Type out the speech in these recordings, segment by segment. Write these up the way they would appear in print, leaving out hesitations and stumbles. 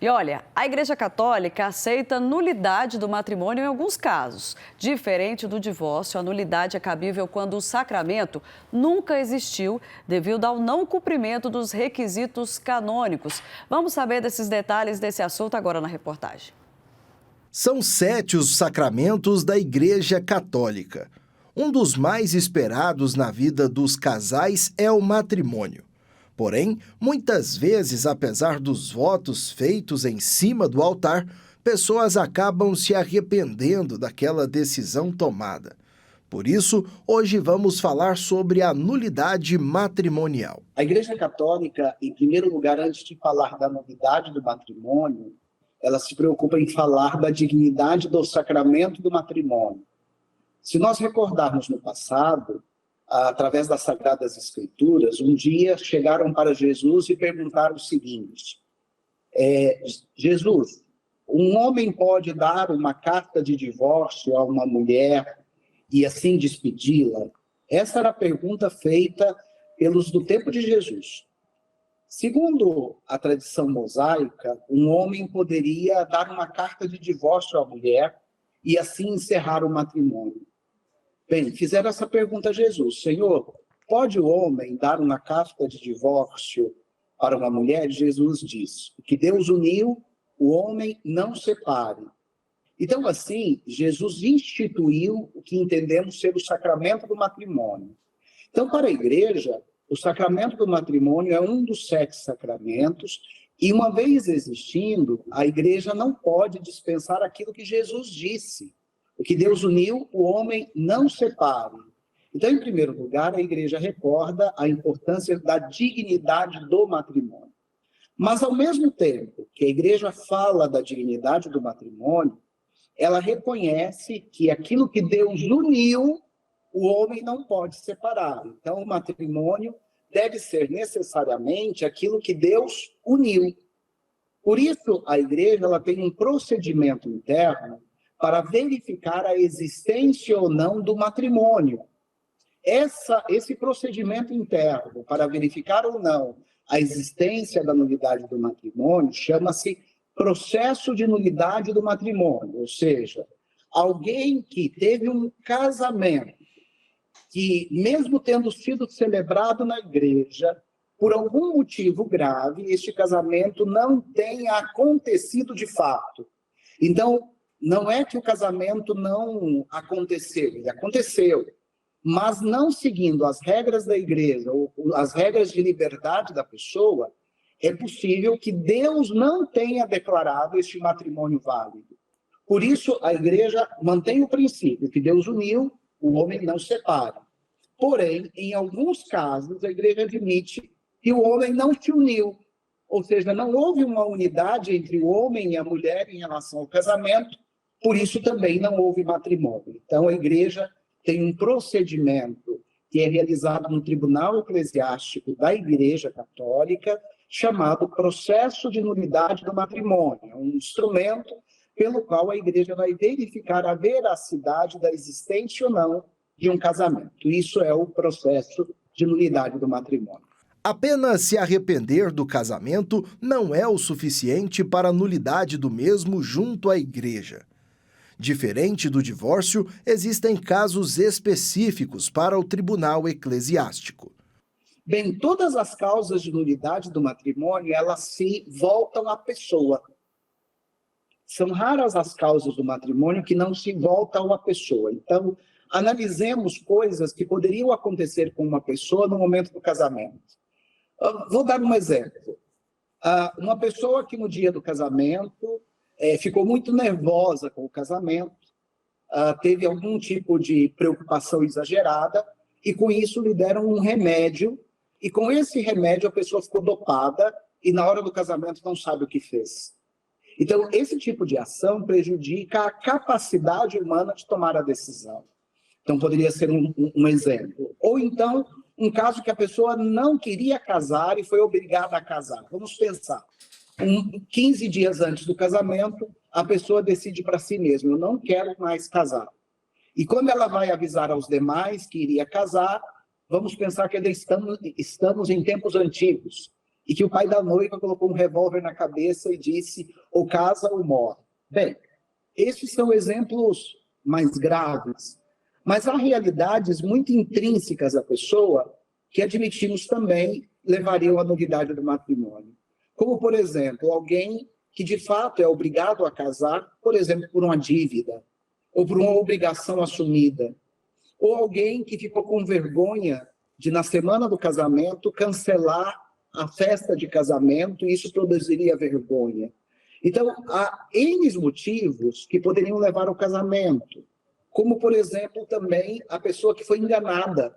E olha, a Igreja Católica aceita nulidade do matrimônio em alguns casos. Diferente do divórcio, a nulidade é cabível quando o sacramento nunca existiu devido ao não cumprimento dos requisitos canônicos. Vamos saber desses detalhes desse assunto agora na reportagem. São 7 os sacramentos da Igreja Católica. Um dos mais esperados na vida dos casais é o matrimônio. Porém, muitas vezes, apesar dos votos feitos em cima do altar, pessoas acabam se arrependendo daquela decisão tomada. Por isso, hoje vamos falar sobre a nulidade matrimonial. A Igreja Católica, em primeiro lugar, antes de falar da nulidade do matrimônio, ela se preocupa em falar da dignidade do sacramento do matrimônio. Se nós recordarmos no passado, através das Sagradas Escrituras, um dia chegaram para Jesus e perguntaram o seguinte: Jesus, um homem pode dar uma carta de divórcio a uma mulher e assim despedi-la? Essa era a pergunta feita pelos do tempo de Jesus. Segundo a tradição mosaica, um homem poderia dar uma carta de divórcio à mulher e assim encerrar o matrimônio. Bem, fizeram essa pergunta a Jesus: Senhor, pode o homem dar uma carta de divórcio para uma mulher? Jesus diz: o que Deus uniu, o homem não separe. Então, assim, Jesus instituiu o que entendemos ser o sacramento do matrimônio. Então, para a Igreja, o sacramento do matrimônio é um dos 7 sacramentos e, uma vez existindo, a Igreja não pode dispensar aquilo que Jesus disse. O que Deus uniu, o homem não separe. Então, em primeiro lugar, a Igreja recorda a importância da dignidade do matrimônio. Mas, ao mesmo tempo que a Igreja fala da dignidade do matrimônio, ela reconhece que aquilo que Deus uniu, o homem não pode separar. Então, o matrimônio deve ser necessariamente aquilo que Deus uniu. Por isso, a Igreja ela tem um procedimento interno para verificar a existência ou não do matrimônio. Esse procedimento interno para verificar ou não a existência da nulidade do matrimônio chama-se processo de nulidade do matrimônio, ou seja, alguém que teve um casamento que, mesmo tendo sido celebrado na igreja, por algum motivo grave, este casamento não tenha acontecido de fato. Então, não é que o casamento não aconteceu, ele aconteceu, mas não seguindo as regras da igreja, ou as regras de liberdade da pessoa, é possível que Deus não tenha declarado este matrimônio válido. Por isso, a igreja mantém o princípio que Deus uniu, o homem não separa. Porém, em alguns casos, a igreja admite que o homem não se uniu, ou seja, não houve uma unidade entre o homem e a mulher em relação ao casamento, por isso também não houve matrimônio. Então, a igreja tem um procedimento que é realizado no Tribunal Eclesiástico da Igreja Católica, chamado processo de nulidade do matrimônio. É um instrumento pelo qual a igreja vai verificar a veracidade da existência ou não de um casamento. Isso é o processo de nulidade do matrimônio. Apenas se arrepender do casamento não é o suficiente para a nulidade do mesmo junto à igreja. Diferente do divórcio, existem casos específicos para o tribunal eclesiástico. Bem, todas as causas de nulidade do matrimônio, elas se voltam à pessoa. São raras as causas do matrimônio que não se voltam à pessoa. Então, analisemos coisas que poderiam acontecer com uma pessoa no momento do casamento. Vou dar um exemplo. Uma pessoa que no dia do casamento ficou muito nervosa com o casamento, teve algum tipo de preocupação exagerada, e com isso lhe deram um remédio, e com esse remédio a pessoa ficou dopada, e na hora do casamento não sabe o que fez. Então, esse tipo de ação prejudica a capacidade humana de tomar a decisão. Então, poderia ser um exemplo. Ou então, um caso que a pessoa não queria casar e foi obrigada a casar. Vamos pensar. 15 dias antes do casamento, a pessoa decide para si mesma: eu não quero mais casar. E quando ela vai avisar aos demais que iria casar, vamos pensar que ainda estamos em tempos antigos. e que o pai da noiva colocou um revólver na cabeça e disse: ou casa ou morre. Bem, esses são exemplos mais graves, mas há realidades muito intrínsecas à pessoa que admitimos também levariam à nulidade do matrimônio. Como, por exemplo, alguém que de fato é obrigado a casar, por exemplo, por uma dívida, ou por uma obrigação assumida, ou alguém que ficou com vergonha de, na semana do casamento, cancelar a festa de casamento, e isso produziria vergonha. Então, há N motivos que poderiam levar ao casamento, como, por exemplo, também a pessoa que foi enganada.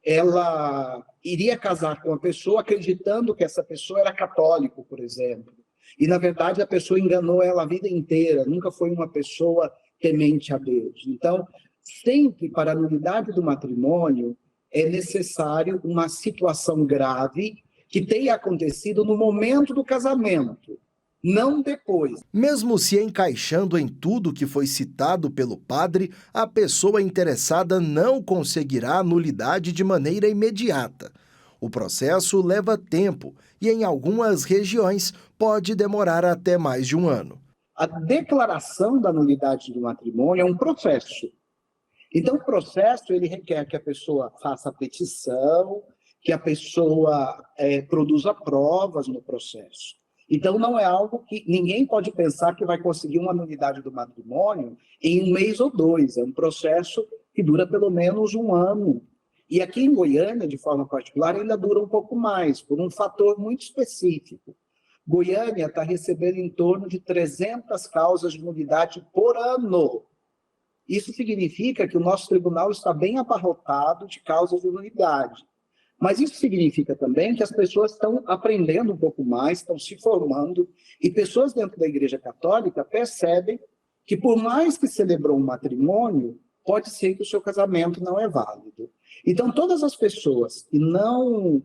Ela iria casar com a pessoa acreditando que essa pessoa era católico, por exemplo. E, na verdade, a pessoa enganou ela a vida inteira, nunca foi uma pessoa temente a Deus. Então, sempre para a nulidade do matrimônio é necessário uma situação grave que tenha acontecido no momento do casamento, não depois. Mesmo se encaixando em tudo que foi citado pelo padre, a pessoa interessada não conseguirá a nulidade de maneira imediata. O processo leva tempo e, em algumas regiões, pode demorar até mais de um ano. A declaração da nulidade do matrimônio é um processo. Então, o processo ele requer que a pessoa faça a petição, que a pessoa produza provas no processo. Então, não é algo que ninguém pode pensar que vai conseguir uma nulidade do matrimônio em um mês ou dois. É um processo que dura pelo menos um ano. E aqui em Goiânia, de forma particular, ainda dura um pouco mais, por um fator muito específico. Goiânia está recebendo em torno de 300 causas de nulidade por ano. Isso significa que o nosso tribunal está bem abarrotado de causas de nulidade. Mas isso significa também que as pessoas estão aprendendo um pouco mais, estão se formando, e pessoas dentro da Igreja Católica percebem que, por mais que celebrou um matrimônio, pode ser que o seu casamento não é válido. Então, todas as pessoas que não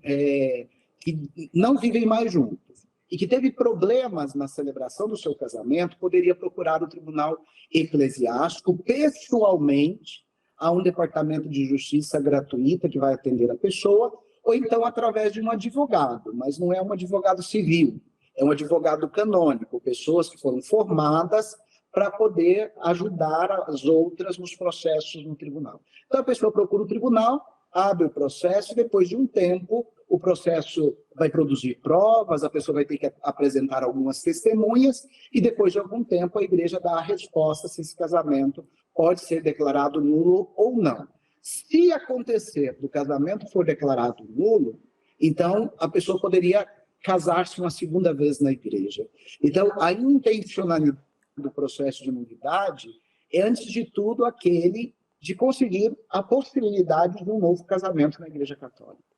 vivem mais juntos e que teve problemas na celebração do seu casamento, poderia procurar o tribunal eclesiástico pessoalmente, a um departamento de justiça gratuita que vai atender a pessoa, ou então através de um advogado, mas não é um advogado civil, é um advogado canônico, pessoas que foram formadas para poder ajudar as outras nos processos no tribunal. Então a pessoa procura o tribunal, abre o processo, e depois de um tempo o processo vai produzir provas, a pessoa vai ter que apresentar algumas testemunhas, e depois de algum tempo a igreja dá a resposta se esse casamento pode ser declarado nulo ou não. Se acontecer do casamento for declarado nulo, então a pessoa poderia casar-se uma segunda vez na igreja. Então, a intencionalidade do processo de nulidade é, antes de tudo, aquele de conseguir a possibilidade de um novo casamento na Igreja Católica.